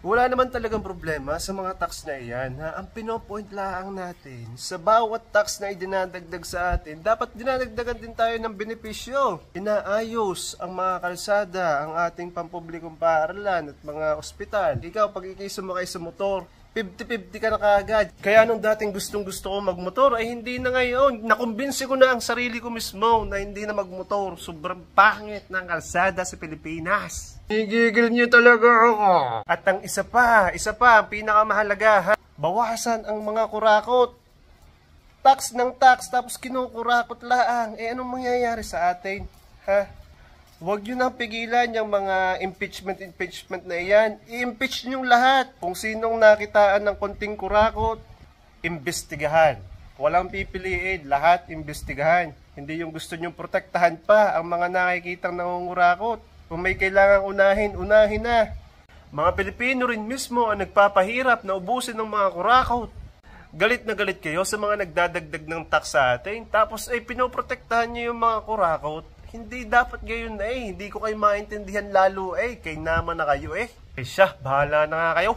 Wala naman talagang problema sa mga tax na iyan. Ha? Ang pinopoint lang natin, sa bawat tax na idinadagdag sa atin, dapat dinadagdagan din tayo ng benepisyo. Inaayos ang mga kalsada, ang ating pampublikong paaralan at mga ospital. Ikaw, pag ikisumakay sa motor, 50-50 ka na kaagad. Kaya nung dating gustong-gusto ko magmotor, ay hindi na ngayon. Nakumbinsi ko na ang sarili ko mismo na hindi na magmotor. Sobrang pangit ng kalsada sa Pilipinas. Igigil niyo talaga ako. At ang isa pa, ang pinakamahalaga, ha? Bawasan ang mga kurakot. Tax ng tax, tapos kinukurakot laang. Anong mangyayari sa atin? Ha? Huwag nyo nang pigilan yung mga impeachment na iyan. I-impeach nyo lahat. Kung sinong nakitaan ng konting kurakot, imbestigahan. Walang pipiliin, lahat imbestigahan. Hindi yung gusto nyong protektahan pa ang mga nakikitang nangungurakot. Kung may kailangang unahin, unahin na. Mga Pilipino rin mismo ang nagpapahirap na ubusin ng mga kurakot. Galit na galit kayo sa mga nagdadagdag ng tax sa atin, tapos ay pinoprotektahan nyo yung mga kurakot. Hindi dapat gayon na eh. Hindi ko kayo maintindihan lalo eh. Kay naman na kayo eh. Eh siya, bahala na nga kayo.